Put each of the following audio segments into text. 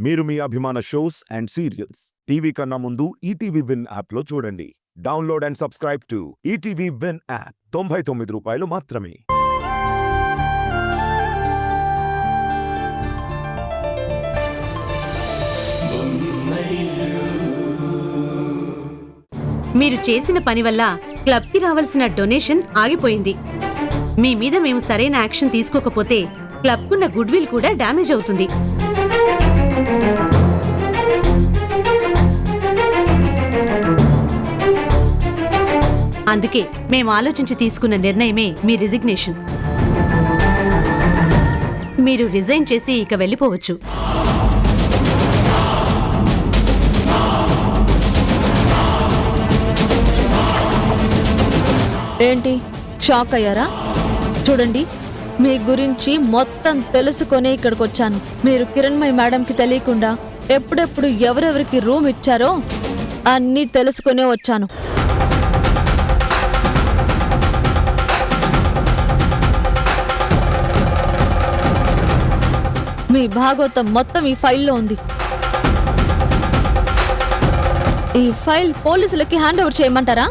మీరు మీ అభిమాన shows and serials TV కన్నా ముందు ఈటీవీ విన్ యాప్లో చూడండి. Download and subscribe to ETV win app. 99 రూపాయలు మాత్రమే. మీరు చేసిన పని వల్ల క్లబ్కి రావాల్సిన డొనేషన్ ఆగిపోయింది. మీ మీద మేము సరైన యాక్షన్ తీసుకోకపోతే క్లబ్కున్న గుడ్ విల్ కూడా డ్యామేజ్ అవుతుంది. అందుకే మేము ఆలోచించి తీసుకున్న నిర్ణయమే మీ రిజిగ్నేషన్. మీరు రిజైన్ చేసి ఇక వెళ్ళిపోవచ్చు. ఏంటి షాక్ అయ్యారా? చూడండి, మీ గురించి మొత్తం తెలుసుకొని ఇక్కడికి వచ్చాను. మీరు కిరణ్మయి మేడంకి తెలియకుండా ఎప్పుడెప్పుడు ఎవరెవరికి రూమ్ ఇచ్చారో అన్నీ తెలుసుకునే వచ్చాను. మీ భాగవతం మొత్తం ఈ ఫైల్లో ఉంది. ఈ ఫైల్ పోలీసులకి హ్యాండ్ ఓవర్ చేయమంటారా?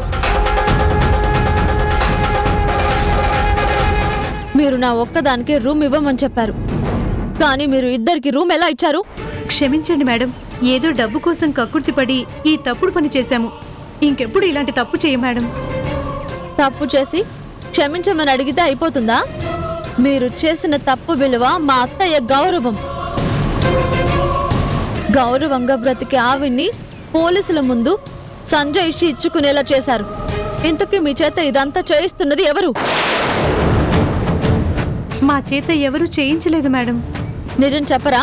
మీరు నా ఒక్కదానికి రూమ్ ఇవ్వమని చెప్పారు, కానీ మీరు ఇద్దరికి రూమ్ ఎలా ఇచ్చారు? క్షమించండి మేడం, ఏదో డబ్బు కోసం కక్కుర్తిపడి ఈ తప్పుడు పని చేశాము. ఇంకెప్పుడు ఇలాంటి తప్పు చేయ మేడం. తప్పు చేసి క్షమించమని అడిగితే అయిపోతుందా? మీరు చేసిన తప్పు విలువ మా అత్తయ్య గౌరవం. గౌరవంగా బ్రతికే ఆవిడ్ని పోలీసుల ముందు సంజయ్ ఇచ్చుకునేలా చేశారు. ఇంతకీ మీ చేత ఇదంతా చేయిస్తున్నది ఎవరు? మా చేత ఎవరూ చేయించలేదు మేడం. నిజం చెప్పరా?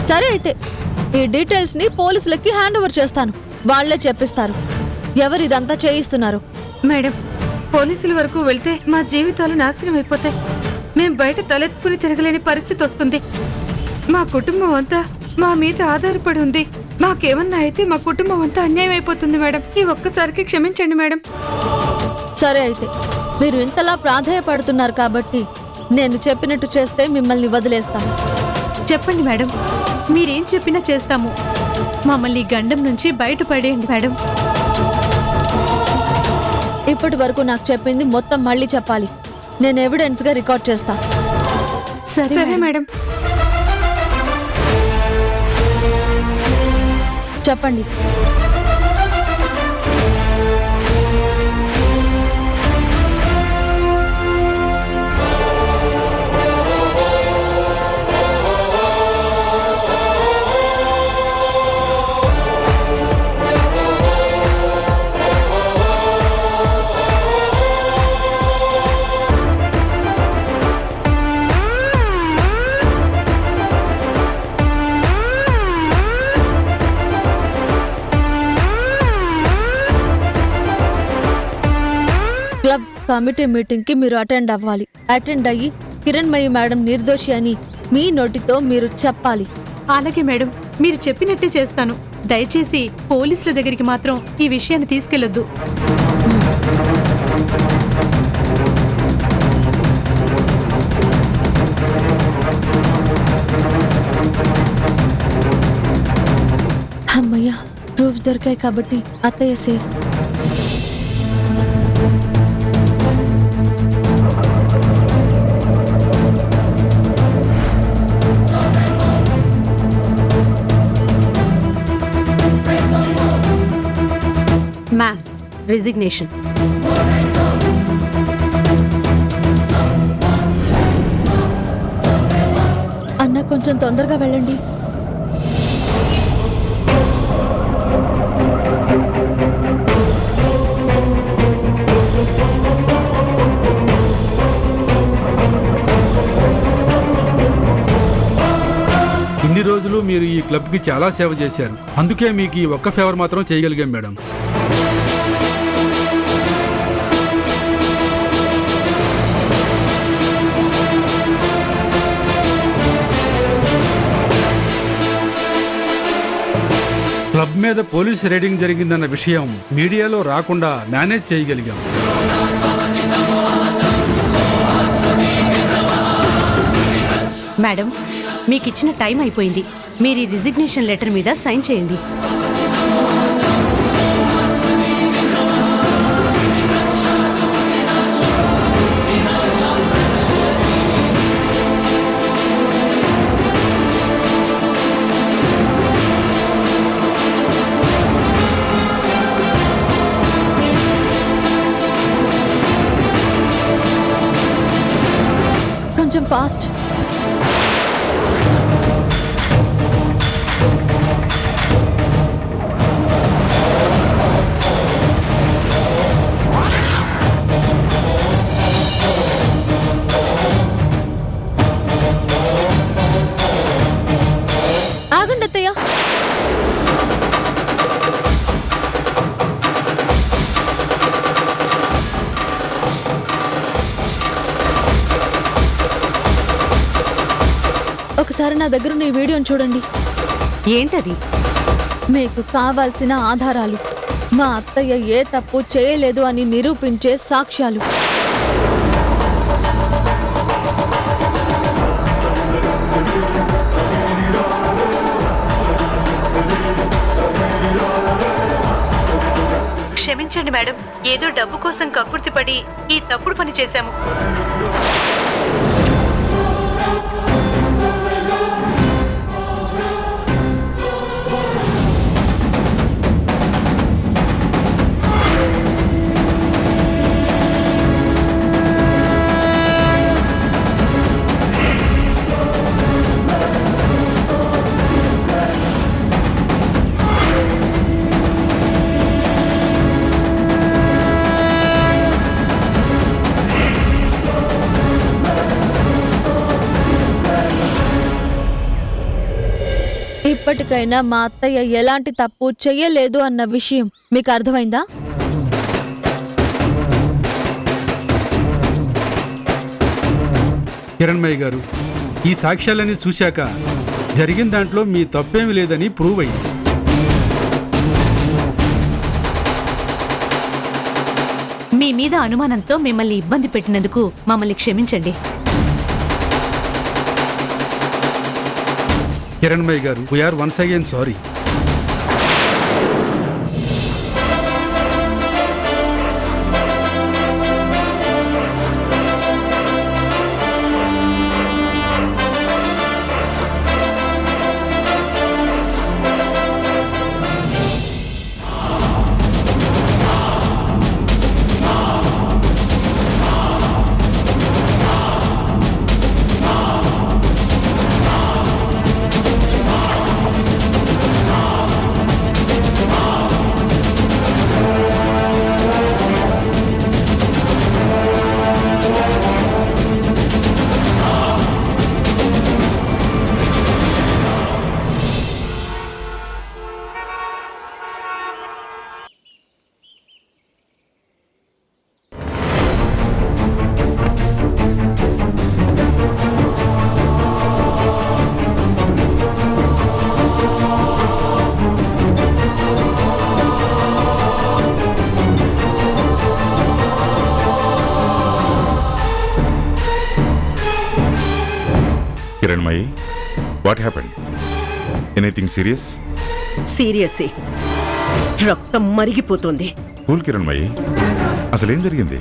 సరే అయితే ఈ డీటెయిల్స్ ని పోలీసులకి హ్యాండ్ ఓవర్ చేస్తాను. వాళ్లే చెప్పిస్తారు ఎవరు ఇదంతా చేయిస్తున్నారు. మేడం, పోలీసుల వరకు వెళ్తే మా జీవితాలు నాశనం అయిపోతాయి. మేం బయట తలెత్తుకుని తిరగలేని పరిస్థితి వస్తుంది. మా కుటుంబం అంతా మా మీద ఆధారపడి ఉంది. మాకేమన్నా అయితే మా కుటుంబం అంతా అన్యాయం అయిపోతుంది మేడం. ఈ ఒక్కసారికి క్షమించండి మేడం. సరే అయితే మీరు ఇంతలా ప్రాధాయపడుతున్నారు కాబట్టి నేను చెప్పినట్టు చేస్తే మిమ్మల్ని వదిలేస్తాను. చెప్పండి మేడం, మీరేం చెప్పినా చేస్తాము. మమ్మల్ని గండం నుంచి బయటపడేయండి మేడం. ఇప్పటి వరకు నాకు చెప్పింది మొత్తం మళ్ళీ చెప్పాలి. నేను ఎవిడెన్స్ గా రికార్డ్ చేస్తా. సరే మేడం. చెప్పండి. క్లబ్ కమిటీ మీటింగ్ కి మీరు అటెండ్ అవ్వాలి. అటెండ్ అయ్యి కిరణ్మయి మేడం నిర్దోషి అని మీ నోటితో మీరు చెప్పాలి. అలాగే మేడం, మీరు చెప్పినట్టే చేస్తాను. దయచేసి పోలీసుల దగ్గరికి మాత్రం ఈ విషయాన్ని తీసుకెళ్లొద్దు. అమ్మయ్యా, ప్రూఫ్స్ దొరికాయి కాబట్టి అత్తయ్య సేఫ్. Ma'am, resignation. అన్న కొంచెం తొందరగా వెళ్ళండి. ఇన్ని రోజులు మీరు ఈ క్లబ్కి చాలా సేవ చేశారు. అందుకే మీకు ఈ ఒక్క ఫేవర్ మాత్రం చేయగలిగాం మేడం. క్లబ్ మీద పోలీస్ రైడింగ్ జరిగిందన్న విషయం మీడియాలో రాకుండా మేనేజ్ చేయగలిగాం. మేడం, మీకిచ్చిన టైం అయిపోయింది. మీరు ఈ రిజిగ్నేషన్ లెటర్ మీద సైన్ చేయండి. కొంచెం ఫాస్ట్. ఆగండి అత్తయ్య. ఒకసారి నా దగ్గర ఉన్న ఈ వీడియోని చూడండి. ఏంటది? మీకు కావాల్సిన ఆధారాలు, మా అత్తయ్య ఏ తప్పు చేయలేదు అని నిరూపించే సాక్ష్యాలు. క్షమించండి మేడం, ఏదో డబ్బు కోసం కక్కుర్తిపడి ఈ తప్పుడు పని చేశాము. ఇప్పటికైనా మా అత్తయ్య ఎలాంటి తప్పు చెయ్యలేదు అన్న విషయం మీకు అర్థమైందా? కిరణ్మయ్య గారు, ఈ సాక్ష్యాలన్నీ చూశాక జరిగిన దాంట్లో మీ తప్పేమీ లేదని ప్రూవ్ అయింది. మీ మీద అనుమానంతో మిమ్మల్ని ఇబ్బంది పెట్టినందుకు మమ్మల్ని క్షమించండి. కిరణ్మయ్య గారు, we're once again sorry. Kiranmai, what happened? Anything serious? సీరియసే, రక్తం మరిగిపోతుంది. కూల్ కిరణ్మయి, అసలేం జరిగింది?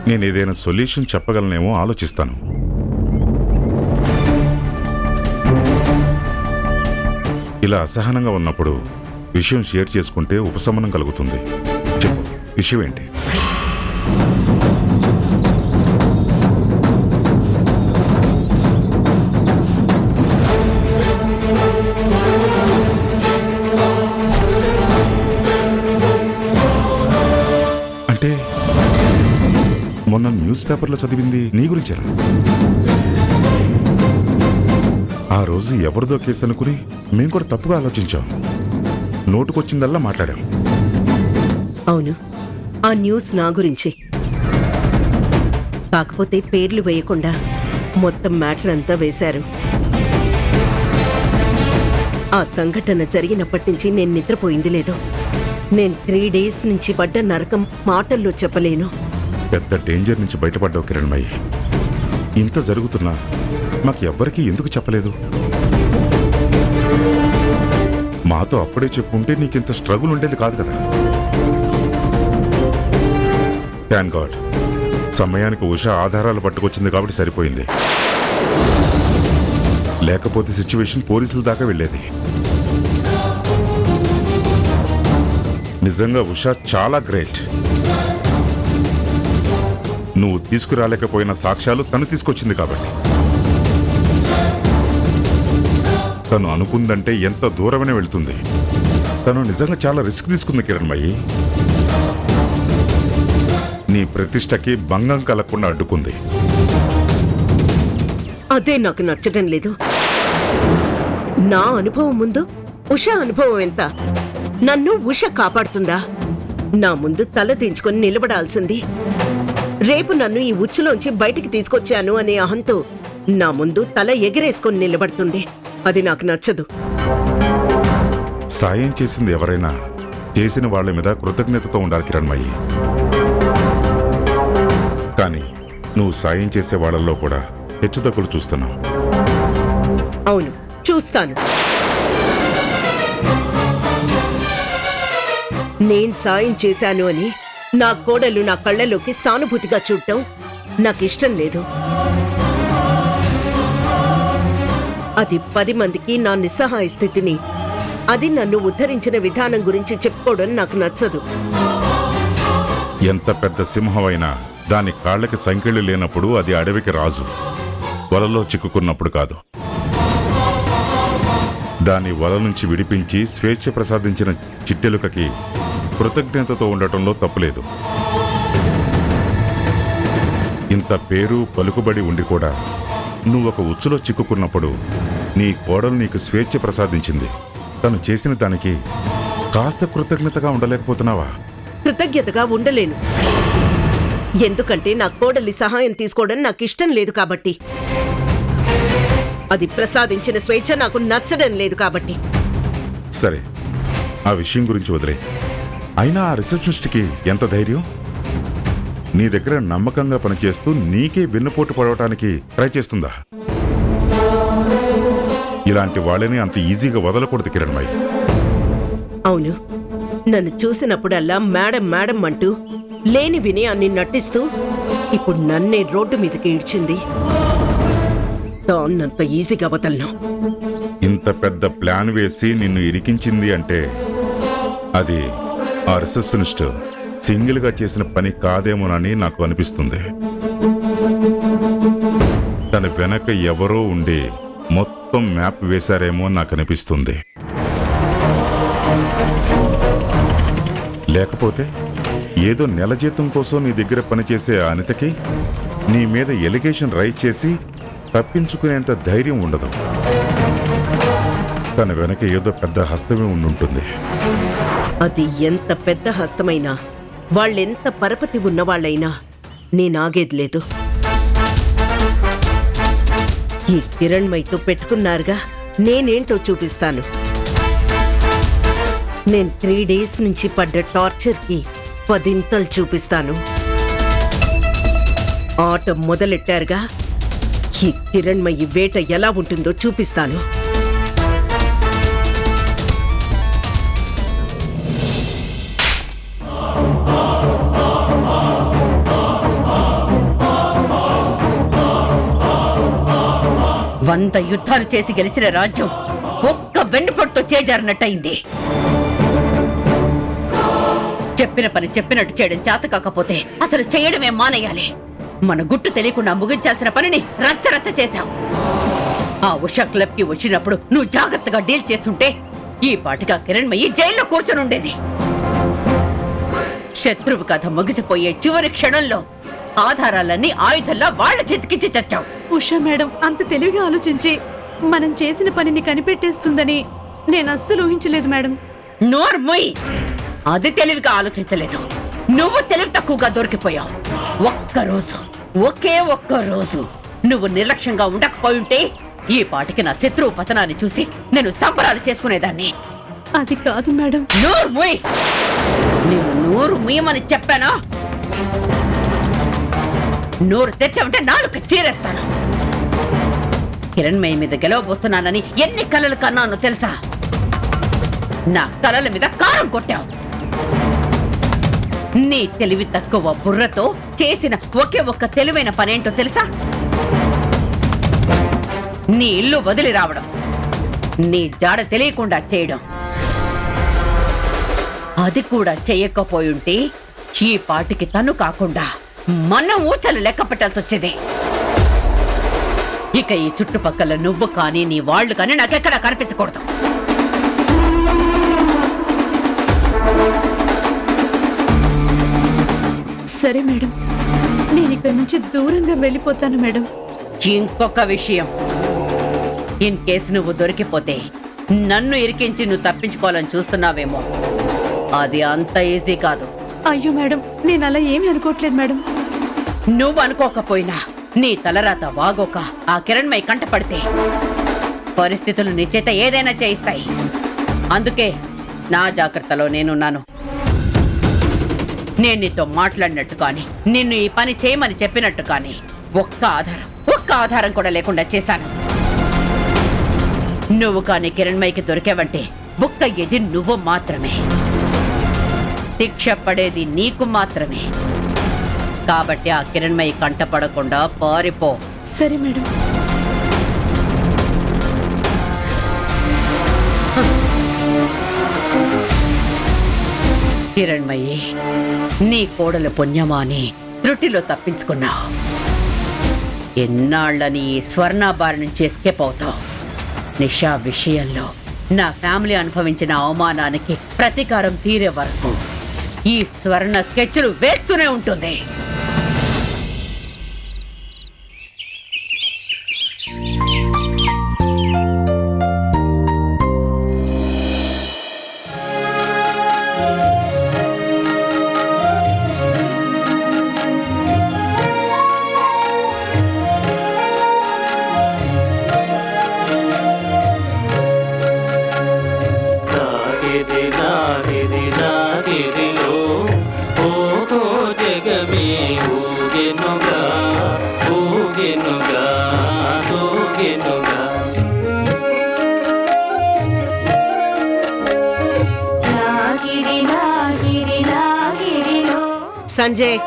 నేను ఏదైనా సొల్యూషన్ చెప్పగలనేమో ఆలోచిస్తాను. ఇలా అసహనంగా ఉన్నప్పుడు విషయం షేర్ చేసుకుంటే ఉపశమనం కలుగుతుంది. చెప్పు, విషయం ఏంటి? అంటే మొన్న న్యూస్ పేపర్లో చదివింది నీ గురించేనా? ఆ రోజు ఎవరిదో కేసు అనుకుని మేము కూడా తప్పుగా ఆలోచించాం. నోటుకొచ్చిందల్లా మాట్లాడాం. అవును, ఆ న్యూస్ నా గురించి. కాకపోతే పేర్లు వేయకుండా మొత్తం మ్యాటర్ అంతా వేశారు. ఆ సంఘటన జరిగినప్పటి నుంచి నేను నిద్రపోయింది లేదు. నేను 3 days నుంచి పడ్డ నరకం మాటల్లో చెప్పలేను. పెద్ద డేంజర్ నుంచి బయటపడ్డావు కిరణ్మయి. ఇంత జరుగుతున్నా మాకు ఎవ్వరికీ ఎందుకు చెప్పలేదు? మాతో అప్పుడే చెప్పుంటే నీకింత స్ట్రగుల్ ఉండేది కాదు కదా. థ్యాంక్ గాడ్ సమయానికి ఉష ఆధారాలు పట్టుకొచ్చింది కాబట్టి సరిపోయింది. లేకపోతే సిచ్యువేషన్ పోలీసుల దాకా వెళ్ళేది. నిజంగా ఉష చాలా గ్రేట్. నువ్వు తీసుకురాలేకపోయిన సాక్ష్యాలు తను తీసుకొచ్చింది కాబట్టి. తను అనుకుందంటే ఎంత దూరమనే వెళ్తుంది. తను నిజంగా చాలా రిస్క్ తీసుకుంది కిరణ్మయి. నీ ప్రతిష్టకి భంగం కలగకుండా అడ్డుకుంది. అదే నాకు నచ్చడం లేదు. నా అనుభవం ముందు ఉష అనుభవం ఎంత? నన్ను ఉష కాపాడుతుందా? నా ముందు తల దించుకొని నిలబడాల్సింది. రేపు నన్ను ఈ ఉచ్చులోంచి బయటికి తీసుకొచ్చాను అనే అహంతో నా ముందు తల ఎగిరేసుకొని నిలబడుతుంది. అది నాకు నచ్చదు. సాయం చేసింది ఎవరైనా చేసిన వాళ్ళ మీద కృతజ్ఞతతో ఉండాలి కిరణ్మయి. కానీ నువ్వు సాయం చేసే వాళ్ళల్లో కూడా హెచ్చుతగ్గులు చూస్తున్నావు. అవును, చూస్తాను. నేను సాయం చేశాను అని నా కోడలు నా కళ్ళలోకి సానుభూతిగా చూడటం నాకిష్టం లేదు. అది 10 మందికి నా నిస్సహాయ స్థితిని, అది నన్ను ఉద్ధరించిన విధానం గురించి చెప్పుకోవడం నాకు నచ్చదు. ఎంత పెద్ద సింహమైనా దాని కాళ్ళకి సంకెళ్ళు లేనప్పుడు అది అడవికి రాజు. వలలో చిక్కుకున్నప్పుడు కాదు. దాని వల నుంచి విడిపించి స్వేచ్ఛ ప్రసాదించిన చిట్టెలుకకి కృతజ్ఞతతో ఉండటంలో తప్పులేదు. ఇంత పేరు పలుకుబడి ఉండి కూడా నువ్వొక ఉచ్చులో చిక్కుకున్నప్పుడు నీ కోడలు నీకు స్వేచ్ఛ ప్రసాదించింది. తను చేసిన దానికి కాస్త కృతజ్ఞతగా ఉండలేకపోతున్నావా? కృతజ్ఞతగా ఉండలేను. ఎందుకంటే నా కోడలి సహాయం తీసుకోవడం నాకు ఇష్టం లేదు కాబట్టి. అది ప్రసాదించిన స్వేచ్ఛ నాకు నచ్చడం లేదు కాబట్టి. సరే, ఆ విషయం గురించి వదిలే. అయినా ఆ రిసెప్షనిస్ట్కి ఎంత ధైర్యం? నీ దగ్గర నమ్మకంగా పనిచేస్తూ నీకే వెన్నుపోటు పడవటానికి ట్రై చేస్తుందా? ఇలాంటి వాళ్ళని అంత ఈజీగా వదలకూడదు కిరణ్మయి. అవును, నన్ను చూసినప్పుడల్లా మేడం మేడం అంటూ లేని విని అన్ని నటిస్తూ ఇప్పుడు నన్నే రోడ్డు మీదకి ఈడ్చింది. దాన్నంత ఈజీగా వదలను. ఇంత పెద్ద ప్లాన్ వేసి నిన్ను ఇరికించింది అంటే అది ఆ రిసెప్షనిస్ట్ సింగిల్గా చేసిన పని కాదేమోనని నాకు అనిపిస్తుంది. తన వెనక ఎవరో ఉండి మొత్తం మ్యాప్ వేశారేమో నాకు అనిపిస్తుంది. లేకపోతే ఏదో నెల జీతం కోసం నీ దగ్గర పనిచేసే అనితకి నీ మీద ఎలిగేషన్ రైజ్ చేసి తప్పించుకునేంత ధైర్యం ఉండదు. తన వెనక ఏదో పెద్ద హస్తమే ఉండుంటుంది. అది ఎంత పెద్ద హస్తమైనా, వాళ్ళెంత పరపతి ఉన్నవాళ్ళైనా నేనాగేది లేదు. ఈ కిరణ్మయితో పెట్టుకున్నారుగా, నేనేంటో చూపిస్తాను. నేను 3 days నుంచి పడ్డ టార్చర్కి 10 చూపిస్తాను. ఆట మొదలెట్టారుగా, ఈ కిరణ్మయి వేట ఎలా ఉంటుందో చూపిస్తాను. వంద యుద్ధాలు చేసి గెలిచిన రాజ్యం ఒక్క వెన్నుపొట్టుతో చేజారినట్టయింది. చెప్పిన పని చెప్పినట్టు చేయడం చేత కాకపోతే అసలు చేయడమే మానేయాలి. మన గుట్టు తెలియకుండా ముగించాల్సిన పనిని రచ్చరచ్చ చేశాం. ఆ ఉషా క్లబ్ కి వచ్చినప్పుడు నువ్వు జాగ్రత్తగా డీల్ చేస్తుంటే ఈ పాటిగా కిరణ్మయి జైల్లో కూర్చొనుండేది. శత్రువు కథ ముగిసిపోయే చివరి క్షణంలో ఆధారాలన్నీ ఆయుధంలా వాళ్ల చేతికిచ్చి చచ్చావు. ఉషా మేడం అంత తెలివిగా ఆలోచించి మనం చేసిన పనిని కనిపెట్టేస్తుందని నేను అస్సలు ఊహించలేదు మేడం. నోర్మొయ్, అది తెలివిగా ఆలోచించలేదు. నువ్వు తెలివి తక్కువగా దొరికిపోయావు. ఒకే ఒక్క రోజు నువ్వు నిర్లక్ష్యంగా ఉండకపోయుంటే ఈ పాటికి నా శత్రువు పతనాన్ని చూసి నేను సంబరాలు చేసుకునేదాన్ని. అది కాదు మేడం. నోర్మొయ్, నేను నోరు ముయ్యమని చెప్పానా? నోరు తెచ్చావంటే నాలుక చీరేస్తాను. కిరణ్మయి మీద గెలవబోతున్నానని ఎన్ని కలలు కన్నానో తెలుసా? నా కలల మీద కారం కొట్టావు. నీ తెలివి తక్కువ బుర్రతో చేసిన ఒకే ఒక్క తెలివైన పనేంటో తెలుసా? నీ ఇల్లు వదిలి రావడం, నీ జాడ తెలియకుండా చేయడం. అది కూడా చెయ్యకపోయుంటే ఈ పాటికి తను కాకుండా మనం ఊచలు లెక్క పెట్టాల్సి వచ్చేది. ఇక ఈ చుట్టుపక్కల నువ్వు కానీ నీ వాళ్ళు కానీ నాకెక్కడా కనిపించకూడదు. సరే మేడం, నేను ఇక్కడి నుంచి దూరంగా వెళ్ళిపోతాను మేడం. ఇంకొక విషయం, ఇన్ కేసు నువ్వు దొరికిపోతే నన్ను ఇరికించి నువ్వు తప్పించుకోవాలని చూస్తున్నావేమో, అది అంత ఈజీ కాదు. అయ్యో మేడం, నేను అలా ఏమీ అనుకోవట్లేదు మేడం. నువ్వు అనుకోకపోయినా నీ తలరాత వాగోక ఆ కిరణ్మయి కంటపడితే పరిస్థితులు నీ చేత ఏదైనా చేయిస్తాయి. అందుకే నా జాగ్రత్తలో నేనున్నాను. నేను నీతో మాట్లాడినట్టు కానీ నిన్ను ఈ పని చేయమని చెప్పినట్టు కానీ ఒక్క ఆధారం కూడా లేకుండా చేశాను. నువ్వు కానీ కిరణ్మయికి దొరికావంటే బుక్క ఎది నువ్వు మాత్రమే, శిక్ష పడేది నీకు మాత్రమే. కాబట్టి ఆ కిరణ్మయి కంటపడకుండా పారిపో. సరే మేడం. కిరణ్మయి, నీ కోడల పుణ్యమాని త్రుటిలో తప్పించుకున్నావు. ఎన్నాళ్ళని ఈ స్వర్ణాబారి నుంచి ఎస్కేప్ అవుతావు. నిషా విషయంలో నా ఫ్యామిలీ అనుభవించిన అవమానానికి ప్రతీకారం తీరే వరకు ఈ స్వర్ణ స్కెచ్లు వేస్తూనే ఉంటుంది. సంజయ్,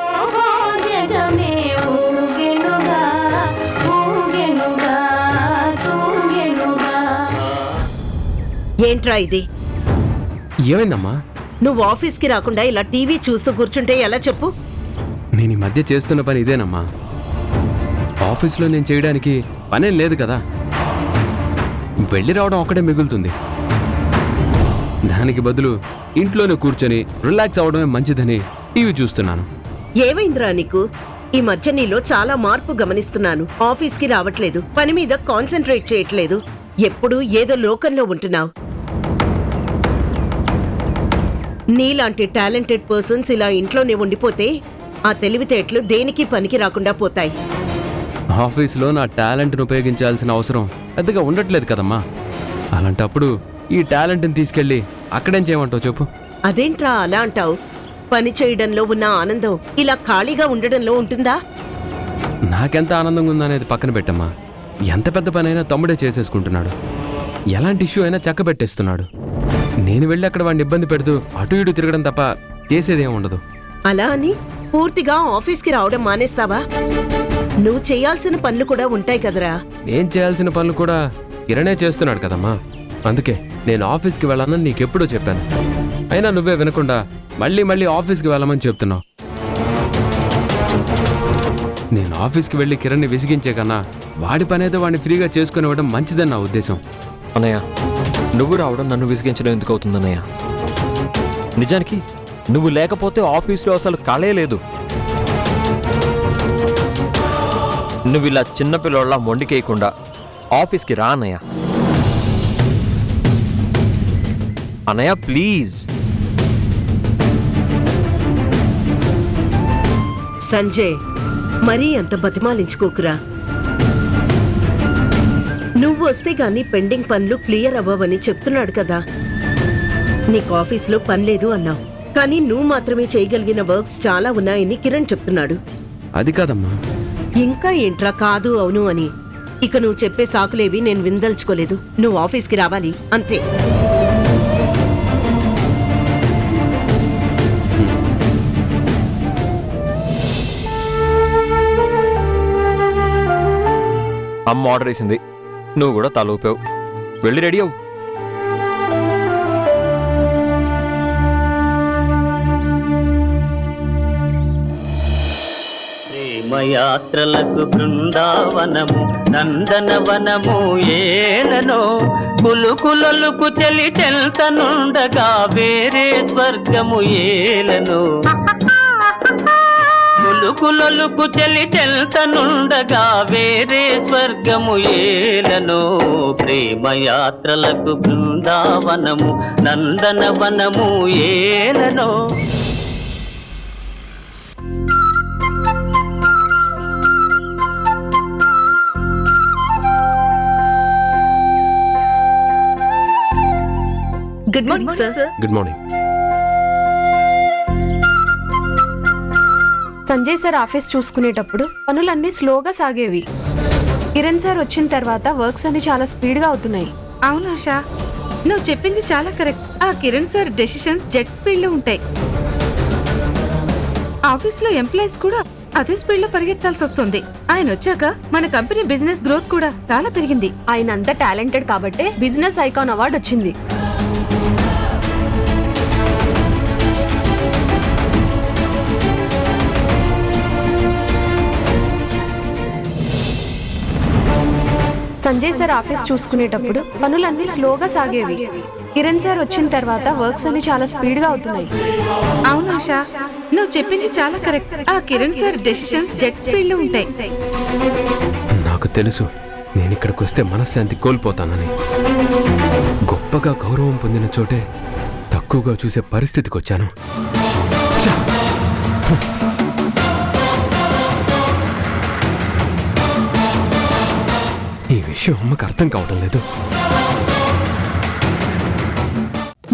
ఏంట్రా ఇది? ఏమైందమ్మా? నువ్వు ఆఫీస్కి రాకుండా ఇలా టీవీ చూస్తూ కూర్చుంటే ఎలా చెప్పు? నేను ఈ మధ్య చేస్తున్న పని ఇదేనమ్మా. ఆఫీస్లో నేను చేయడానికి పనేం లేదు కదా, వెళ్ళి రావడం ఒక్కడే మిగులుతుంది. దానికి బదులు ఇంట్లోనే కూర్చొని రిలాక్స్ అవడమే మంచిదని టీవీ చూస్తున్నాను. ఏమైందిరా నీకు? ఈ మధ్య నీలో చాలా మార్పు గమనిస్తున్నాను. ఆఫీస్కి రావట్లేదు, పని మీద కాన్సన్ట్రేట్ చేయట్లేదు, ఎప్పుడూ ఏదో లోకంలో ఉంటున్నావు. నీలాంటి టాలెంటెడ్ పర్సన్స్ ఇలా ఇంట్లోనే ఉండిపోతే ఆ తెలివితేటలు దేనికి పనికి రాకుండా పోతాయి. ఆఫీస్లో నా టాలెంట్ను ఉపయోగించాల్సిన అవసరం పెద్దగా ఉండట్లేదు కదమ్మా. అలాంటప్పుడు ఈ టాలెంట్ని తీసుకెళ్ళి అక్కడేం చేయమంటావు చెప్పు? అదేంట్రా అలా అంటావు? పని చేయడంలో ఉన్న ఆనందం ఇలా ఖాళీగా ఉండడంలో ఉంటుందా? నాకెంత ఆనందంగా ఉందనేది పక్కన పెట్టమ్మా. ఎంత పెద్ద పనైనా తమ్ముడే చేసేసుకుంటున్నాడు. ఎలాంటి ఇష్యూ అయినా చక్కబెట్టేస్తున్నాడు. నేను వెళ్ళి అక్కడ వాడిని ఇబ్బంది పెడుతూ అటు ఇటు తిరగడం తప్ప చేసేదేం ఉండదు. అలా అని పూర్తిగా ఆఫీస్కి రావడం మానేస్తావా? నువ్వు చేయాల్సిన పనులు కూడా ఉంటాయి కదరా. నేను చేయాల్సిన పనులు కూడా కిరణే చేస్తున్నాడు కదమ్మా. అందుకే నేను ఆఫీస్కి వెళ్ళానని నీకెప్పుడూ చెప్పాను. అయినా నువ్వే వినకుండా మళ్ళీ మళ్ళీ ఆఫీస్కి వెళ్ళమని చెప్తున్నావు. నేను ఆఫీస్కి వెళ్ళి కిరణ్ని విసిగించే కన్నా వాడి పనేదో వాడిని ఫ్రీగా చేసుకుని ఇవ్వడం మంచిదని నా ఉద్దేశం. అన్నయ్య, నువ్వు రావడం నన్ను విసిగించడం ఎందుకు అవుతుందన్నయ్య? నిజానికి నువ్వు లేకపోతే ఆఫీస్లో అసలు కళే లేదు. నువ్వు ఇలా చిన్నపిల్లల మొండికేయకుండా ఆఫీస్కి రా అన్నయ్య. అన్నయ్య ప్లీజ్. సంజయ్, మరీ అంత బతిమాలించుకోకురా. నువ్వు వస్తే గానీ పెండింగ్ పనులు క్లియర్ అవ్వవని చెప్తున్నాడు కదా. నీకు ఆఫీస్లో పని లేదు అన్నావు, కానీ నువ్వు మాత్రమే చేయగలిగిన వర్క్స్ చాలా ఉన్నాయని కిరణ్ చెప్తున్నాడు. అది కాదమ్మా. ఇంకా ఏంట్రా కాదు అవును అని? ఇక నువ్వు చెప్పే సాకులేవి నేను విందల్చుకోలేదు. నువ్వు ఆఫీస్కి రావాలి అంతే. అమ్మ ఆర్డర్ వేసింది, నువ్వు కూడా తల ఊపావు. వెళ్ళి రెడీ అవు. ప్రేమయాత్రలకు బృందావనము నందనవనము ఏలనో కులుకులొలుకు చెలి చెల్తనుండగా వేరే స్వర్గము ఏలనో కులుకులొలుకు చెలి చెల్తనుండగా వేరే స్వర్గము ఏలనో ప్రేమయాత్రలకు బృందావనము నందనవనము ఏలనో. Good morning sir. Good morning. Sanjay sir office చూసుకునేటప్పుడు పనులన్నీ స్లోగా సాగేవి. కిరణ్ సార్ వచ్చిన తర్వాత వర్క్స్ అన్ని చాలా స్పీడ్గా అవుతున్నాయి. అవును ఆశా, నువ్వు చెప్పింది చాలా కరెక్ట్. ఆ Kiran sir decisions jet speed లో ఉంటాయి. ఆఫీస్ లో ఎంప్లాయీస్ కూడా అదే స్పీడ్ లో పరిగెత్తాల్సి వస్తుంది. ఆయన వచ్చాక మన కంపెనీ బిజినెస్ గ్రోత్ కూడా చాలా పెరిగింది. ఆయన అంత టాలెంటెడ్ కాబట్టే బిజినెస్ ఐకాన్ అవార్డు వచ్చింది. సంజయ్ సార్ ఆఫీస్ చూసుకునేటప్పుడు పనులన్నీ స్లోగా సాగేవి. కిరణ్ సార్ వచ్చిన తర్వాత వర్క్స్ అన్ని చాలా స్పీడ్ గా అవుతున్నాయి. అవును ఆశా, నువ్వు చెప్పింది చాలా కరెక్ట్. ఆ Kiran sir decisions jet speed లో ఉంటాయి. నాకు తెలుసు నేను ఇక్కడికి వస్తే మనశ్శాంతి కోల్పోతానని. గొప్పగా గౌరవం పొందిన చోటే తక్కువగా చూసే పరిస్థితికి వచ్చాను. ఛ! ఈ విషయం అమ్మకు అర్థం కావడం లేదు.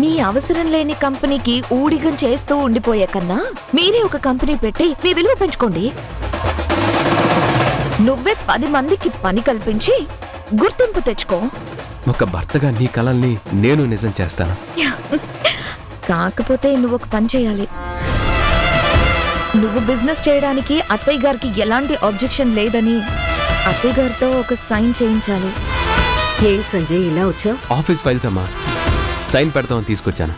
మీ అవసరం లేని కంపెనీకి ఊడిగం చేస్తూ ఉండిపోయే కన్నా మీరే ఒక కంపెనీ పెట్టి మీ విలువ పెంచుకోండి. నువ్వే 10 మందికి పని కల్పించి గుర్తింపు తెచ్చుకో. ఒక భర్తగా నీ కలల్ని నేను నిజం చేస్తాను. కాకపోతే నువ్వు ఒక పని చేయాలి. నువ్వు బిజినెస్ చేయడానికి అత్తయ్య గారికి ఎలాంటి ఆబ్జెక్షన్ లేదని అత్తయ్య గారితో ఒక సైన్ చేయించాలి. ఏంటి సంజయ్ ఇలా వచ్చావు? ఆఫీస్ ఫైల్స్ అమ్మా, సైన్ పెడతామని తీసుకొచ్చాను.